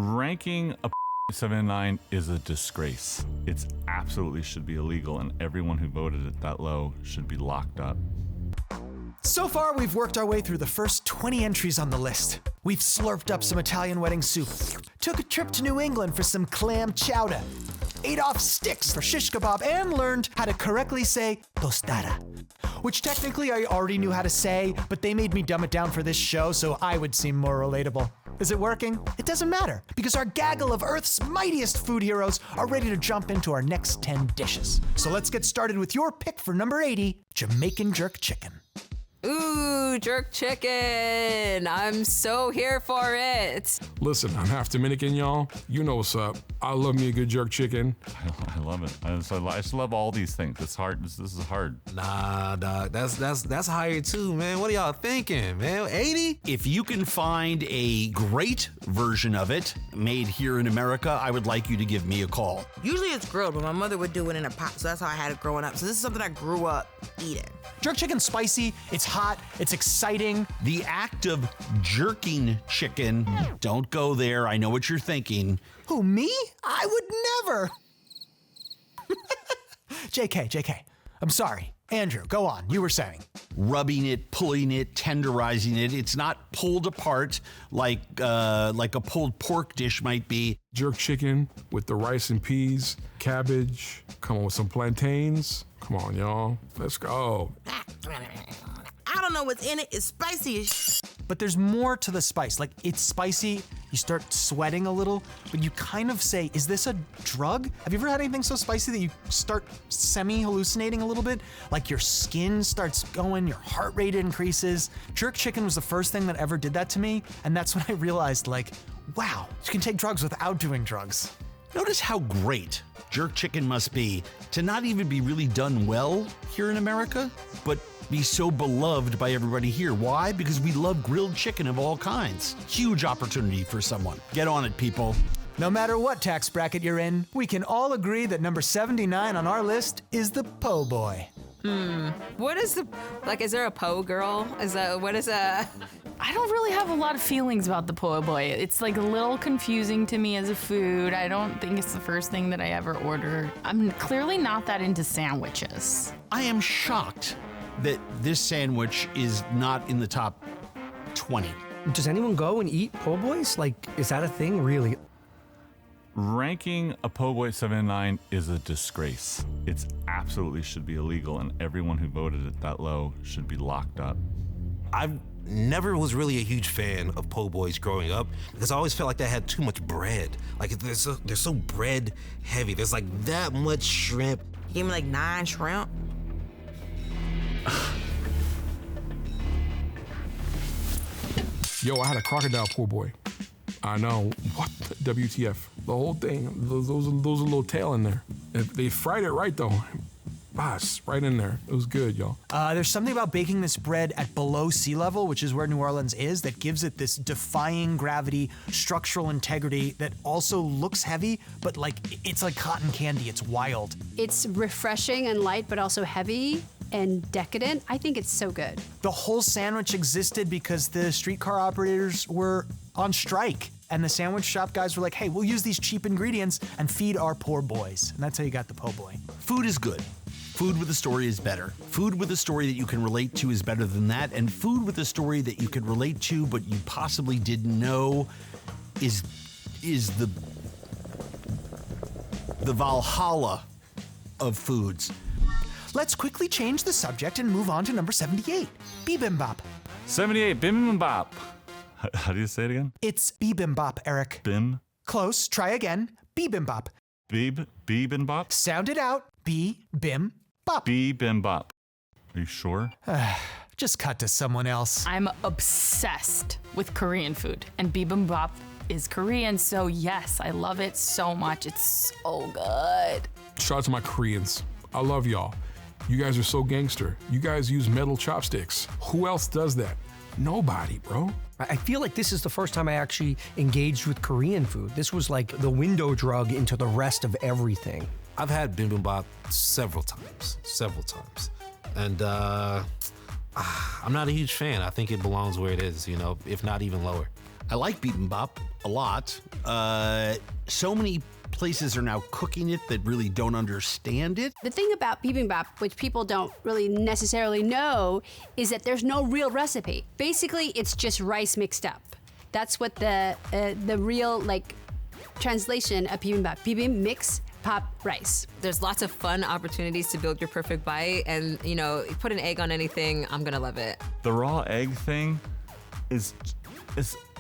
Ranking a 79 is a disgrace. It's absolutely should be illegal, and everyone who voted it that low should be locked up. So far, we've worked our way through the first 20 entries on the list. We've slurped up some Italian wedding soup, took a trip to New England for some clam chowder, ate off sticks for shish kebab, and learned how to correctly say tostada, which technically I already knew how to say, but they made me dumb it down for this show so I would seem more relatable. Is it working? It doesn't matter, because our gaggle of Earth's mightiest food heroes are ready to jump into our next 10 dishes. So let's get started with your pick for number 80, Jamaican Jerk Chicken. Ooh, jerk chicken. I'm so here for it. Listen, I'm half Dominican, y'all. You know what's up. I love me a good jerk chicken. I love it. I just love all these things. It's hard. This is hard. Nah, dog. That's higher too, man. What are y'all thinking, man? 80? If you can find a great version of it made here in America, I would like you to give me a call. Usually it's grilled, but my mother would do it in a pot, so that's how I had it growing up. So this is something I grew up eating. Jerk chicken's spicy, it's hot, it's exciting. The act of jerking chicken, don't go there. I know what you're thinking. Who, me? I would never. JK. I'm sorry. Andrew, go on. You were saying. Rubbing it, pulling it, tenderizing it. It's not pulled apart like a pulled pork dish might be. Jerk chicken with the rice and peas, cabbage, come on with some plantains. Come on, y'all. Let's go. I don't know what's in it. It's spicy as shit. But there's more to the spice. Like, it's spicy, you start sweating a little, but you kind of say, is this a drug? Have you ever had anything so spicy that you start semi-hallucinating a little bit? Like your skin starts going, your heart rate increases. Jerk chicken was the first thing that ever did that to me, and that's when I realized, like, wow, you can take drugs without doing drugs. Notice how great jerk chicken must be to not even be really done well here in America, but be so beloved by everybody here. Why? Because we love grilled chicken of all kinds. Huge opportunity for someone. Get on it, people. No matter what tax bracket you're in, we can all agree that number 79 on our list is the po' boy. What is is there a po girl? What is a... I don't really have a lot of feelings about the po' boy. It's like a little confusing to me as a food. I don't think it's the first thing that I ever order. I'm clearly not that into sandwiches. I am shocked that this sandwich is not in the top 20. Does anyone go and eat po' boys? Like, is that a thing, really? Ranking a po' boy 79 is a disgrace. It's absolutely should be illegal, and everyone who voted it that low should be locked up. I never was really a huge fan of po' boys growing up because I always felt like they had too much bread. Like they're so bread heavy. There's like that much shrimp. You gave me like 9 shrimp. Yo, I had a crocodile po' boy. I know. What? WTF. The whole thing. Those a little tail in there. They fried it right, though. Boss, right in there. It was good, y'all. There's something about baking this bread at below sea level, which is where New Orleans is, that gives it this defying gravity, structural integrity that also looks heavy, but like it's like cotton candy. It's wild. It's refreshing and light, but also heavy and decadent. I think it's so good. The whole sandwich existed because the streetcar operators were on strike. And the sandwich shop guys were like, hey, we'll use these cheap ingredients and feed our poor boys. And that's how you got the po' boy. Food is good. Food with a story is better. Food with a story that you can relate to is better than that. And food with a story that you could relate to but you possibly didn't know is the Valhalla of foods. Let's quickly change the subject and move on to number 78, Bibimbap. 78, Bibimbap. How do you say it again? It's Bibimbap, Eric. Bim? Close, try again. Bibimbap. Bibimbap? Sound it out. Bibimbap. Bibimbap. Are you sure? Just cut to someone else. I'm obsessed with Korean food, and bibimbap is Korean, so yes, I love it so much. It's so good. Shout out to my Koreans. I love y'all. You guys are so gangster. You guys use metal chopsticks. Who else does that? Nobody, bro. I feel like this is the first time I actually engaged with Korean food. This was like the window drug into the rest of everything. I've had bibimbap several times. And I'm not a huge fan. I think it belongs where it is, if not even lower. I like Bibimbap a lot. So many places are now cooking it that really don't understand it. The thing about bibimbap, which people don't really necessarily know, is that there's no real recipe. Basically, it's just rice mixed up. That's what the real translation of bibimbap. Bibim mix pop rice. There's lots of fun opportunities to build your perfect bite, and you put an egg on anything, I'm gonna love it. The raw egg thing is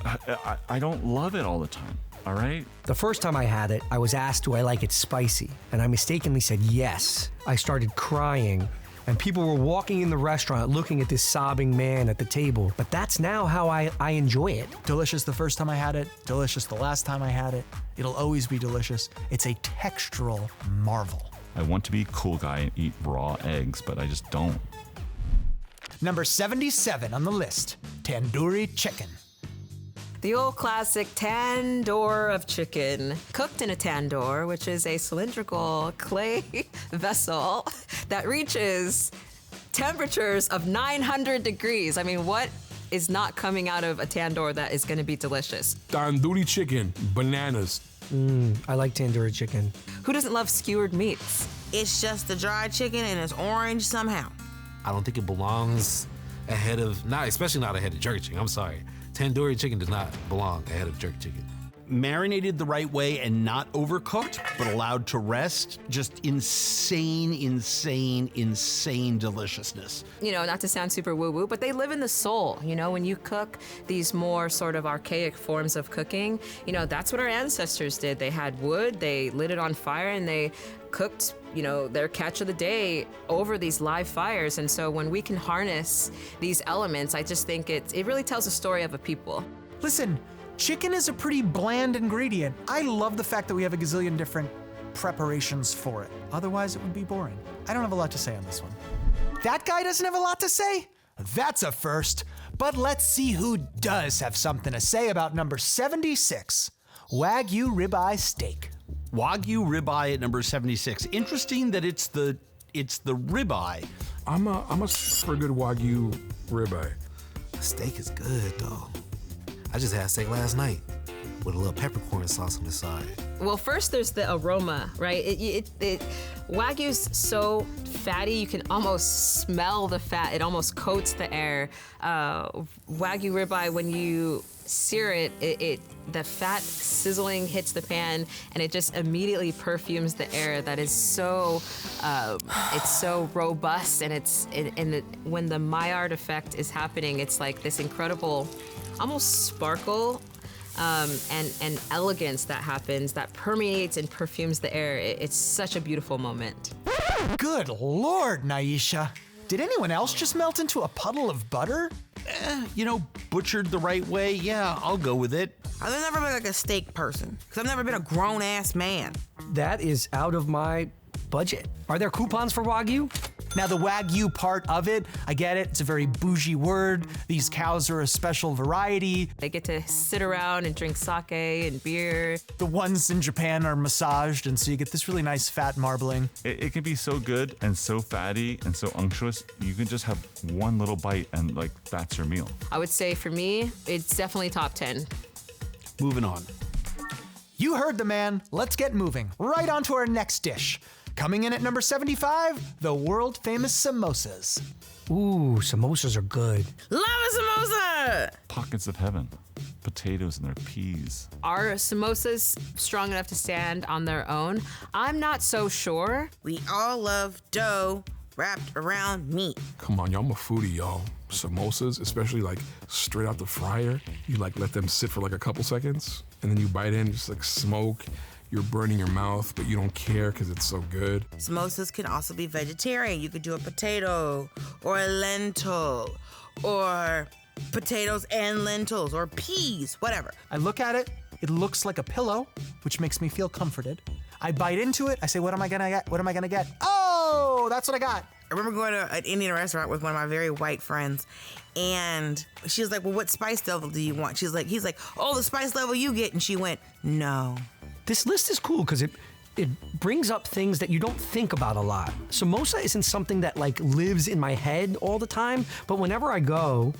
I don't love it all the time. All right? The first time I had it, I was asked, do I like it spicy? And I mistakenly said yes. I started crying, and people were walking in the restaurant looking at this sobbing man at the table. But that's now how I enjoy it. Delicious the first time I had it, delicious the last time I had it. It'll always be delicious. It's a textural marvel. I want to be a cool guy and eat raw eggs, but I just don't. Number 77 on the list, tandoori chicken. The old classic tandoor of chicken, cooked in a tandoor, which is a cylindrical clay vessel that reaches temperatures of 900 degrees. I mean, what is not coming out of a tandoor that is going to be delicious? Tandoori chicken, bananas. I like tandoori chicken. Who doesn't love skewered meats? It's just the dried chicken and it's orange somehow. I don't think it belongs ahead of, especially not ahead of jerky chicken. I'm sorry. Tandoori chicken does not belong ahead of jerky chicken. Marinated the right way and not overcooked, but allowed to rest. Just insane deliciousness. Not to sound super woo-woo, but they live in the soul. When you cook these more sort of archaic forms of cooking, that's what our ancestors did. They had wood, they lit it on fire, and they cooked, their catch of the day over these live fires. And so when we can harness these elements, I just think it really tells a story of a people. Listen, chicken is a pretty bland ingredient. I love the fact that we have a gazillion different preparations for it. Otherwise, it would be boring. I don't have a lot to say on this one. That guy doesn't have a lot to say? That's a first. But let's see who does have something to say about number 76, Wagyu Ribeye Steak. Wagyu Ribeye at number 76. Interesting that it's the ribeye. I'm a for a good Wagyu Ribeye. Steak is good, though. I just had steak last night with a little peppercorn sauce on the side. Well, first there's the aroma, right? Wagyu's so fatty, you can almost smell the fat. It almost coats the air. Wagyu ribeye, when you sear it, the fat sizzling hits the pan, and it just immediately perfumes the air. That is so, it's so robust, and when the Maillard effect is happening, it's like this incredible, almost sparkle. And elegance that happens, that permeates and perfumes the air. It's such a beautiful moment. Good Lord, Nyesha. Did anyone else just melt into a puddle of butter? Butchered the right way, yeah, I'll go with it. I've never been like a steak person, because I've never been a grown-ass man. That is out of my budget. Are there coupons for Wagyu? Now, the Wagyu part of it, I get it. It's a very bougie word. These cows are a special variety. They get to sit around and drink sake and beer. The ones in Japan are massaged, and so you get this really nice fat marbling. It can be so good and so fatty and so unctuous, you can just have one little bite and that's your meal. I would say for me, it's definitely top 10. Moving on. You heard the man. Let's get moving. Right on to our next dish. Coming in at number 75, the world-famous samosas. Ooh, samosas are good. Love a samosa! Pockets of heaven. Potatoes and their peas. Are samosas strong enough to stand on their own? I'm not so sure. We all love dough wrapped around meat. Come on, y'all, I'm a foodie, y'all. Samosas, especially straight out the fryer, you let them sit for a couple seconds, and then you bite in, just smoke. You're burning your mouth, but you don't care because it's so good. Samosas can also be vegetarian. You could do a potato or a lentil or potatoes and lentils or peas, whatever. I look at it, it looks like a pillow, which makes me feel comforted. I bite into it, I say, what am I gonna get? What am I gonna get? Oh, that's what I got. I remember going to an Indian restaurant with one of my very white friends, and she was like, well, what spice level do you want? He's like, oh, the spice level you get. And she went, no. This list is cool because it brings up things that you don't think about a lot. Samosa isn't something that lives in my head all the time, but whenever I go,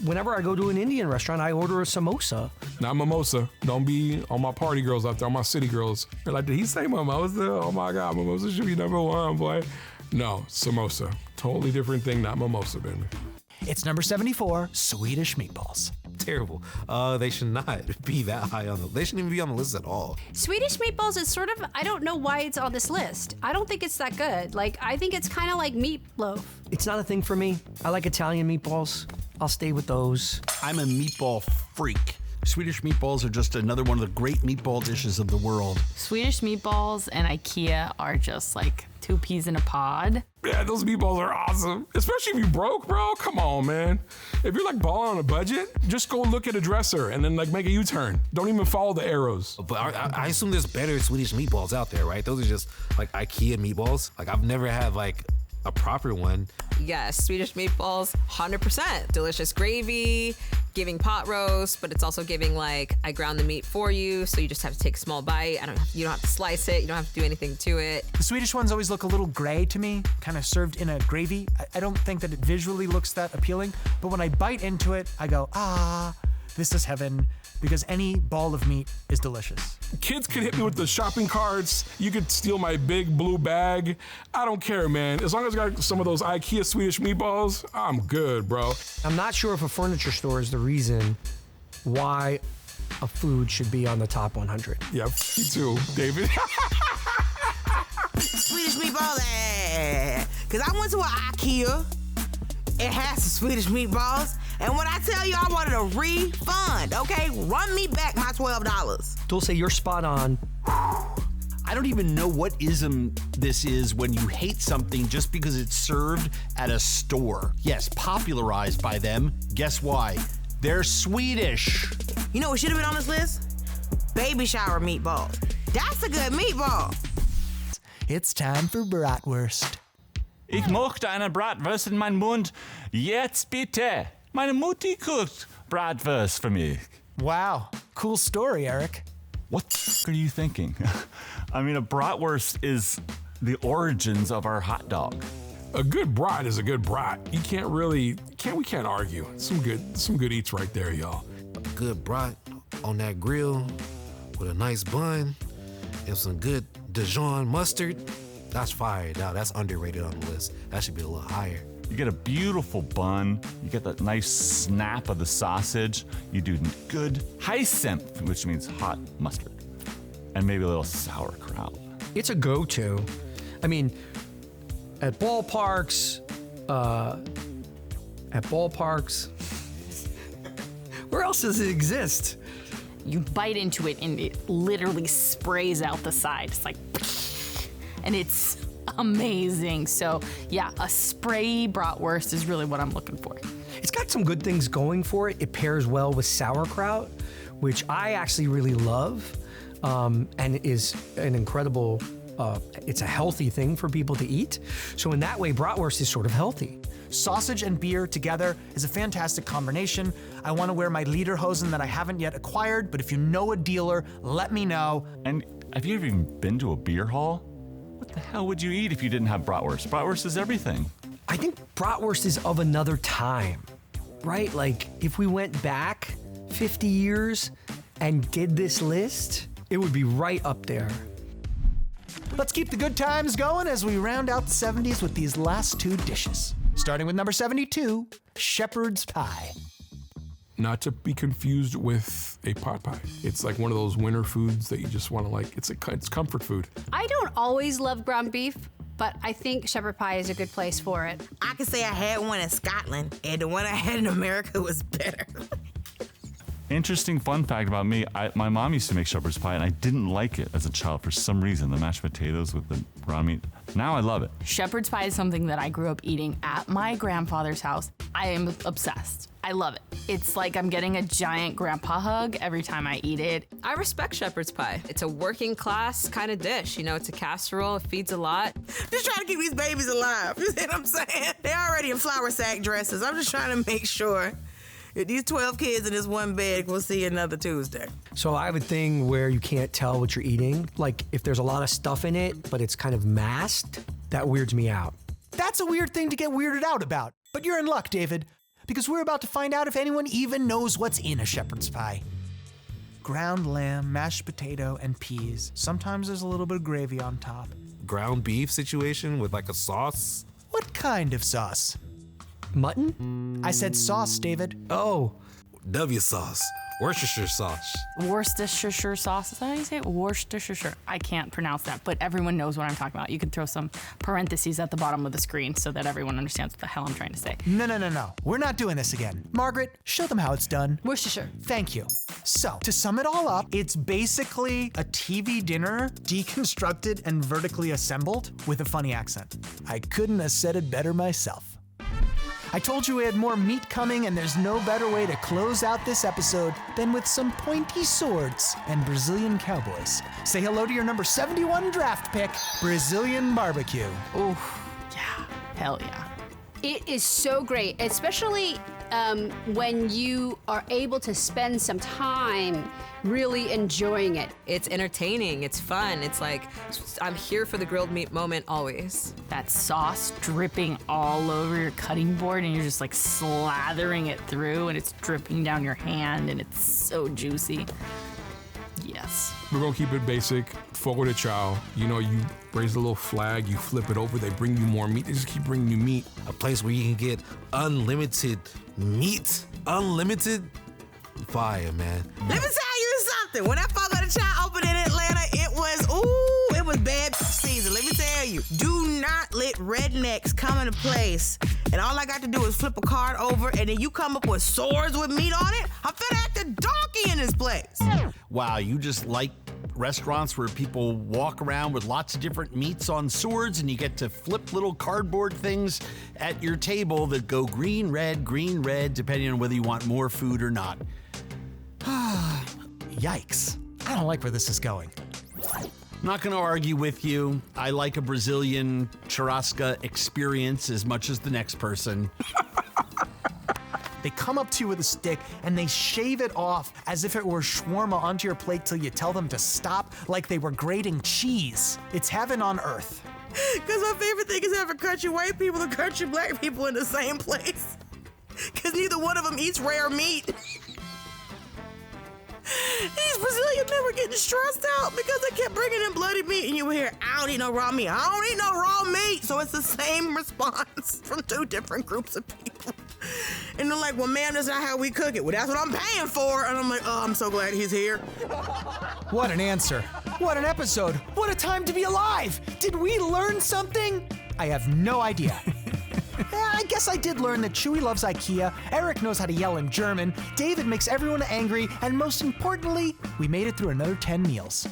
whenever I go to an Indian restaurant, I order a samosa. Not mimosa. Don't be on my party girls out there, on my city girls. They're like, did he say mimosa? Oh my God, mimosa should be number one, boy. No, samosa. Totally different thing, not mimosa, baby. It's number 74, Swedish Meatballs. Terrible. They should not be that high on the. They shouldn't even be on the list at all. Swedish meatballs is sort of, I don't know why it's on this list. I don't think it's that good. Like, I think it's kind of like meatloaf. It's not a thing for me. I like Italian meatballs. I'll stay with those. I'm a meatball freak. Swedish meatballs are just another one of the great meatball dishes of the world. Swedish meatballs and IKEA are just like 2 peas in a pod. Yeah, those meatballs are awesome. Especially if you broke, bro. Come on, man. If you're like balling on a budget, just go look at a dresser and then like make a U-turn. Don't even follow the arrows. But I assume there's better Swedish meatballs out there, right? Those are just like IKEA meatballs. Like I've never had like a proper one. Yes, Swedish meatballs, 100%. Delicious gravy, giving pot roast, but it's also giving like, I ground the meat for you, so you just have to take a small bite. You don't have to slice it. You don't have to do anything to it. The Swedish ones always look a little gray to me, kind of served in a gravy. I don't think that it visually looks that appealing, but when I bite into it, I go, this is heaven, because any ball of meat is delicious. Kids could hit me with the shopping carts. You could steal my big blue bag. I don't care, man. As long as I got some of those IKEA Swedish meatballs, I'm good, bro. I'm not sure if a furniture store is the reason why a food should be on the top 100. Yeah, me too, David. Swedish meatballs, because I went to an IKEA. It has some Swedish meatballs. And when I tell you I wanted a refund, okay? Run me back my $12. Dulce, you're spot on. I don't even know what ism this is when you hate something just because it's served at a store. Yes, popularized by them. Guess why? They're Swedish. You know what should have been on this list? Baby shower meatballs. That's a good meatball. It's time for Bratwurst. Ich möchte eine Bratwurst in meinen Mund. Jetzt bitte. Meine Mutti kocht Bratwurst für mich. Wow, cool story, Eric. What the f- are you thinking? I mean, a bratwurst is the origins of our hot dog. A good brat is a good brat. We can't argue. Some good eats right there, y'all. Good brat on that grill with a nice bun and some good Dijon mustard. That's fire. Now that's underrated on the list. That should be a little higher. You get a beautiful bun. You get that nice snap of the sausage. You do good Heisenf, which means hot mustard, and maybe a little sauerkraut. It's a go-to. I mean, at ballparks, where else does it exist? You bite into it and it literally sprays out the side. It's like, and it's amazing. So yeah, a spray bratwurst is really what I'm looking for. It's got some good things going for it. It pairs well with sauerkraut, which I actually really love, and is an incredible, it's a healthy thing for people to eat. So in that way, bratwurst is sort of healthy. Sausage and beer together is a fantastic combination. I want to wear my lederhosen that I haven't yet acquired, but if you know a dealer, let me know. And have you ever even been to a beer hall? What the hell would you eat if you didn't have bratwurst? Bratwurst is everything. I think bratwurst is of another time, right? Like if we went back 50 years and did this list, it would be right up there. Let's keep the good times going as we round out the 70s with these last two dishes. Starting with number 72, shepherd's pie. Not to be confused with a pot pie. It's like one of those winter foods that you just want to like, it's comfort food. I don't always love ground beef, but I think shepherd pie is a good place for it. I can say I had one in Scotland, and the one I had in America was better. Interesting fun fact about me, my mom used to make shepherd's pie and I didn't like it as a child for some reason, the mashed potatoes with the ground meat. Now I love it. Shepherd's pie is something that I grew up eating at my grandfather's house. I am obsessed. I love it. It's like I'm getting a giant grandpa hug every time I eat it. I respect shepherd's pie. It's a working class kind of dish. You know, it's a casserole, it feeds a lot. Just trying to keep these babies alive. You see what I'm saying? They're already in flour sack dresses. I'm just trying to make sure that these 12 kids in this one bed will see another Tuesday. So I have a thing where you can't tell what you're eating. Like if there's a lot of stuff in it, but it's kind of masked, that weirds me out. That's a weird thing to get weirded out about. But you're in luck, David. because we're about to find out if anyone even knows what's in a shepherd's pie. Ground lamb, mashed potato, and peas. Sometimes there's a little bit of gravy on top. Ground beef situation with like a sauce. What kind of sauce? Mutton? I said sauce, David. Oh, W sauce. Worcestershire sauce. Worcestershire sauce, is that how you say it? Worcestershire. I can't pronounce that, but everyone knows what I'm talking about. You can throw some parentheses at the bottom of the screen so that everyone understands what the hell I'm trying to say. No. We're not doing this again. Margaret, show them how it's done. Worcestershire. Thank you. So, to sum it all up, it's basically a TV dinner deconstructed and vertically assembled with a funny accent. I couldn't have said it better myself. I told you we had more meat coming, and there's no better way to close out this episode than with some pointy swords and Brazilian cowboys. Say hello to your number 71 draft pick, Brazilian barbecue. Ooh, yeah, hell yeah. It is so great, especially when you are able to spend some time really enjoying it. It's entertaining, it's fun. It's like, I'm here for the grilled meat moment always. That sauce dripping all over your cutting board and you're just like slathering it through and it's dripping down your hand and it's so juicy. Yes. We're gonna keep it basic. Fogo de chao. You know, you raise a little flag, you flip it over, they bring you more meat. They just keep bringing you meat. A place where you can get unlimited meat. Unlimited fire, man. Let me tell you something. When that Fogo de Chao opened in Atlanta, it was bad season. Let me tell you. Do not let rednecks come into place. And all I got to do is flip a card over, and then you come up with swords with meat on it. I'm finna act a donkey in this place. Wow, you just like restaurants where people walk around with lots of different meats on swords and you get to flip little cardboard things at your table that go green, red, depending on whether you want more food or not. Yikes. I don't like where this is going. Not going to argue with you. I like a Brazilian churrasca experience as much as the next person. They come up to you with a stick and they shave it off as if it were shawarma onto your plate till you tell them to stop, like they were grating cheese. It's heaven on earth. Because my favorite thing is having country white people and country black people in the same place. Because neither one of them eats rare meat. These Brazilians never getting stressed out because they kept bringing in bloody meat, and you hear, I don't eat no raw meat. I don't eat no raw meat. So it's the same response from two different groups of people. And they're like, well, ma'am, that's not how we cook it. Well, that's what I'm paying for. And I'm like, oh, I'm so glad he's here. What an answer. What an episode. What a time to be alive. Did we learn something? I have no idea. I guess I did learn that Chewy loves IKEA, Eric knows how to yell in German, David makes everyone angry, and most importantly, we made it through another 10 meals.